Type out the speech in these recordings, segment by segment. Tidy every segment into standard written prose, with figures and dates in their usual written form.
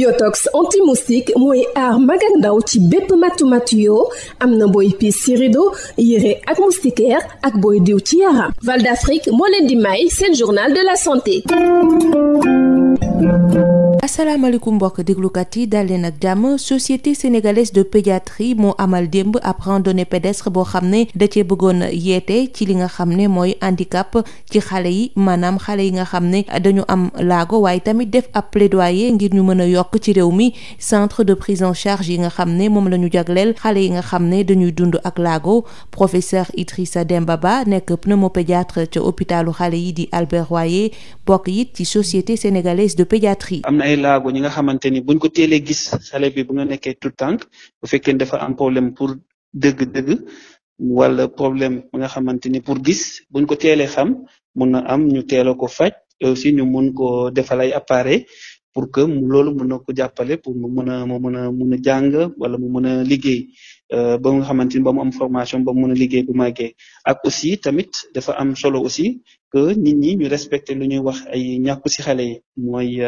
Yotox anti-moustique mooy aar mag ak ndaw ci bépp matu-matu yoo am na booy piis ci rido yére ak moustiquaire ak booy diw ci yaram. Val d'Afrique moo leen di may seen journal de la santé. asalaamaaleykum mbokk déglukat yi dal leen ak jàmm. Société sénégalaise de pédiatrie moo amal démb ab randonnée pédestre boo xam ne da cee bëggoon yeete ci li nga xam ne mooy handicap ci xale yi, maanaam xale yi nga xam ne dañu am laago, waaye tamit def ab plaidoyer ngir ñu mën a yokk ci réew mi centre de prise en charge yi nga xam ne moom la ñu jagleel xale yi nga xam ne dañuy dund ak laago. Professeur Idrissa Demba Ba nekk pneumopédiatre ca hôpitalu xale yi di Albert Royer, bokk it ci société sénégalaise de pédiatrie. am na ay laago ñi nga xamante ni buñ ko teelee gis xale bi bu nga nekkee tout tànk bu fekkee dafa am problème pour dëgg-dëgg wala problème bu nga xamante ni pour gis buñ ko teelee xam mun na am ñu teela ko faj aussi ñu mun ko defal ay appareil pour que loolu mun na ko jàppale pour mu mun a jàng wala mu mun a liggéey ba nga xamante ni ba mu am formation ba mu mun a liggéey bu màggee. Ak aussi tamit dafa am solo aussi que nit ñi ñu respecté lu ñuy wax ay ñàkku ci xale yi mooy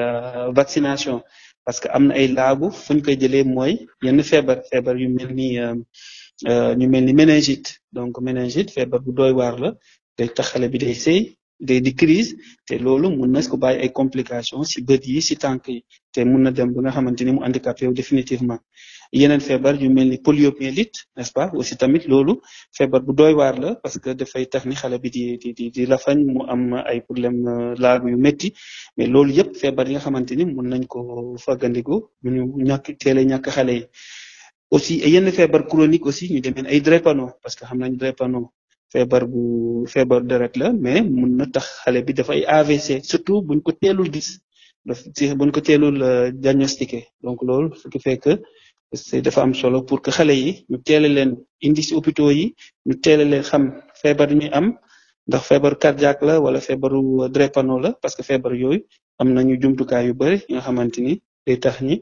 vaccination, parce que am na ay laagu fu ñu koy jëlee mooy yenn feebar yu mel ni méningite. Donc méningite feebar bu doy waar la, day tax xale bi day sëy day di crise te loolu mun na ko bàyyi ay complications ci bët yi ci tànk yi te mun na dem ba nga xamante ni mu handicapé yow définitivement. Yeneen feebar yu mel ni poliomyélite, n'est-ce pas, aussi tamit loolu feebar bu doy waar la parce que dafay tax ni xale bi di lafañ mu am ay problème laagu yu métti, mais loolu yëpp feebar yi nga xamante ni mun nañ ko faggandiku ñu teele ñàkk xale yi. Aussi yenn feebar chronique aussi ñu demeen ay drépano, parce que xam nañ drépano feebar deret la, mais mun na tax xale bi dafa ay AVC, surtout buñ ko teelul gis buñ ko teelul diagnostiqué. Donc loolu ce qui fait que dafa am solo pour que xale yi ñu teele leen indi ci hôpitaux yi, ñu teele leen xam feebar ñuy am ndax feebar cardiaque la wala feebaru drépano la, parce que feebar yooyu am nañu jumtukaay yu bari yi nga xamante ni day tax ñu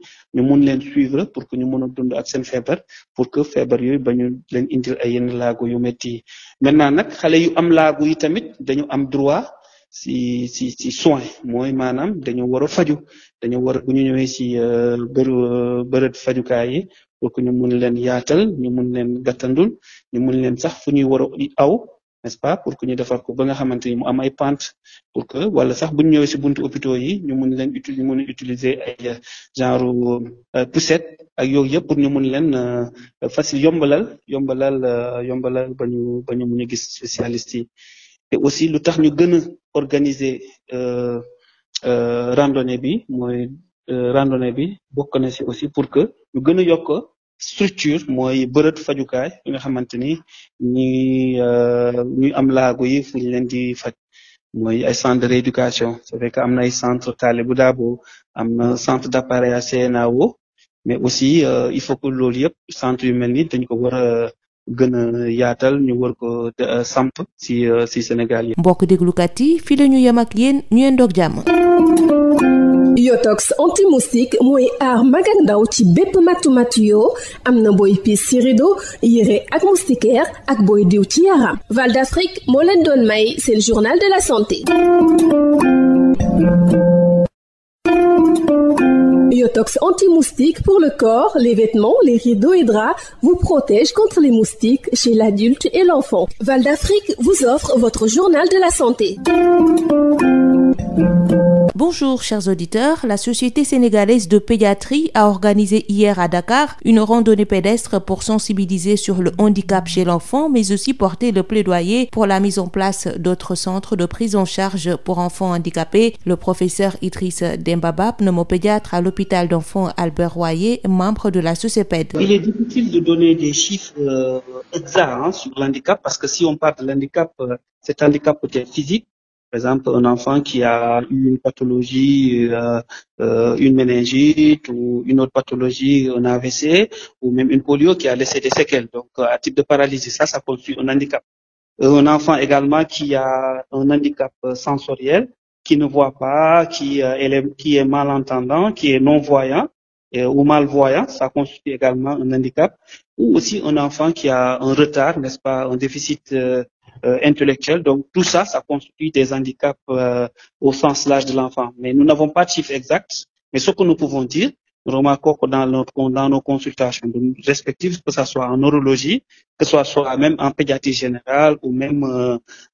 mun leen suivre pour que ñu mun a dund ak seen feebar, pour que feebar yooyu ba ñu leen indil ay yenn laago yu métti yi. Maintenant nag xale yu am laago yi tamit dañu am droit ci soins, mooy maanaam dañu war a faju, dañu war a bu ñu ñëwee ci bërëb fajukaay yi pour que ñu mun leen yaatal, ñu mun leen gàttandul, ñu mun leen sax fu ñuy war a aw, n'est-ce pas, pour que ñu defar ko ba nga xamante ni mu am ay pente pour que wala sax bu ñu ñëwee ci buntu hôpitaux yi ñu mun leen utiliser ay genre poussette ak yooyu yëpp pour ñu mun leen facile yombalal ba ñu mun a gis spécialiste yi. Et aussi lu tax ñu gën a organiser randonnée bi mooy randonnée bi bokk na ci aussi pour que ñu gën a yokk structure mooy bërëb fajukaay yi nga xamante ni ñuy am laago yi fu ñu leen di faj, mooy ay centre de rééducation. C'est vrai que am na ay centre Talibou Dabo, am na centre d'appareillage CNAO, mais aussi il faut que loolu yëpp centre yu mel ni dañ ko war a gën a yaatal, ñu war ko samp ci Sénégal yi. mbokk déglukat yi fii la ñu yem ak yéen ñu yendoog jàmm. Yotox anti-moustique mooy aar mag ak ndaw ci bépp matu-matu yoo am na booy piis ci rido yére ak moustiquaire ak booy diw ci yaram. Val d'Afrique moo leen doon may seen journal de la santé. Yotox anti-moustique pour le corps, les vêtements, les rideaux et draps vous protège contre les moustiques chez l'adulte et l'enfant. Val d'Afrique vous offre votre journal de la santé. Bonjour chers auditeurs, la Société sénégalaise de pédiatrie a organisé hier à Dakar une randonnée pédestre pour sensibiliser sur le handicap chez l'enfant, mais aussi porter le plaidoyer pour la mise en place d'autres centres de prise en charge pour enfants handicapés. Le professeur Idrissa Demba Ba, pneumopédiatre à l'hôpital d'enfants Albert Royer, membre de la SOCEPED. Il est difficile de donner des chiffres exacts sur l'handicap, parce que si on parle de l'handicap, cet handicap peut être physique. Par exemple, un enfant qui a eu une pathologie, une méningite ou une autre pathologie, un AVC, ou même une polio qui a laissé des séquelles. Donc, à type de paralysie, ça constitue un handicap. Un enfant également qui a un handicap sensoriel, qui ne voit pas, qui est malentendant, qui est non-voyant ou malvoyant, ça constitue également un handicap. Ou aussi un enfant qui a un retard, n'est-ce pas, un déficit intellectuel. Donc tout ça constitue des handicaps au sens large de l'enfant. Mais nous n'avons pas de chiffre exact. Mais ce que nous pouvons dire, nous remarquons que dans nos consultations respectives, que ce soit en neurologie, que ce soit même en pédiatrie générale ou même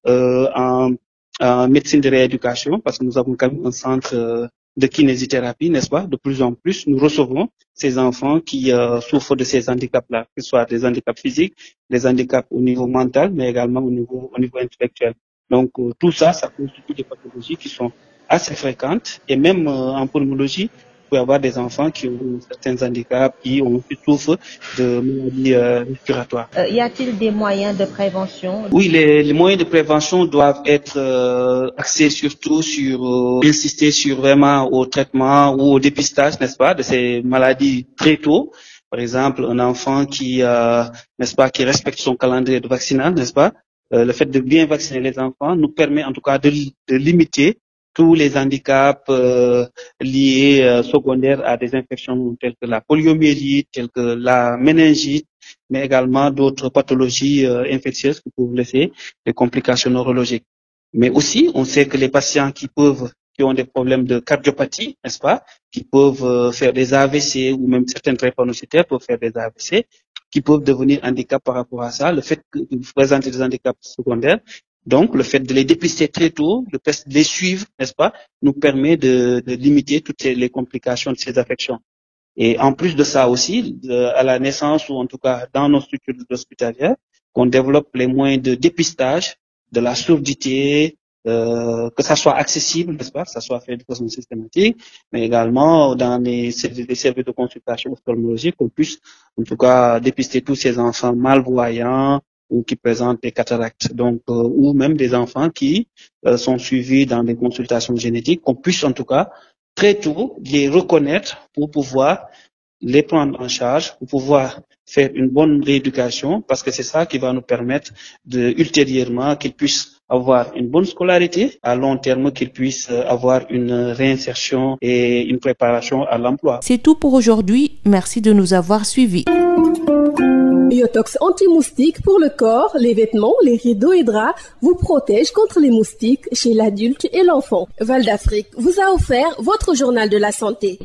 en médecine de rééducation, parce que nous avons quand même un centre de kinésithérapie, n'est-ce pas? De plus en plus, nous recevons ces enfants qui souffrent de ces handicaps-là, que ce soit des handicaps physiques, des handicaps au niveau mental, mais également au niveau intellectuel. Donc, tout ça constitue des pathologies qui sont assez fréquentes. Et même en pneumologie, il peut y avoir des enfants qui ont certains handicaps, qui souffrent de maladies respiratoires. Y a-t-il des moyens de prévention? Oui, les moyens de prévention doivent être axés surtout sur insister sur vraiment au traitement ou au dépistage, n'est-ce pas, de ces maladies très tôt. Par exemple, un enfant qui respecte son calendrier vaccinal, n'est-ce pas? Le fait de bien vacciner les enfants nous permet en tout cas de limiter tous les handicaps liés secondaires à des infections telles que la poliomyélite, telles que la méningite, mais également d'autres pathologies infectieuses qui peuvent laisser des complications neurologiques. Mais aussi, on sait que les patients qui ont des problèmes de cardiopathie, n'est-ce pas, qui peuvent faire des AVC ou même certains drépanocytaires peuvent faire des AVC, qui peuvent devenir handicap par rapport à ça, le fait qu'ils présentent des handicaps secondaires. Donc, le fait de les dépister très tôt, le fait de les suivre, n'est-ce pas, nous permet de limiter toutes les complications de ces affections. Et en plus de ça aussi, à la naissance ou en tout cas dans nos structures hospitalières, qu'on développe les moyens de dépistage de la surdité, que ça soit accessible, n'est-ce pas, que ça soit fait de façon systématique, mais également dans les services de consultation ophtalmologique, qu'on puisse en tout cas dépister tous ces enfants malvoyants ou qui présentent des cataractes, donc ou même des enfants qui sont suivis dans des consultations génétiques, qu'on puisse en tout cas très tôt les reconnaître pour pouvoir les prendre en charge, pour pouvoir faire une bonne rééducation, parce que c'est ça qui va nous permettre ultérieurement qu'ils puissent avoir une bonne scolarité, à long terme qu'ils puissent avoir une réinsertion et une préparation à l'emploi. C'est tout pour aujourd'hui. Merci de nous avoir suivis. Yotox anti-moustique pour le corps, les vêtements, les rideaux et draps vous protège contre les moustiques chez l'adulte et l'enfant. Val d'Afrique vous a offert votre journal de la santé.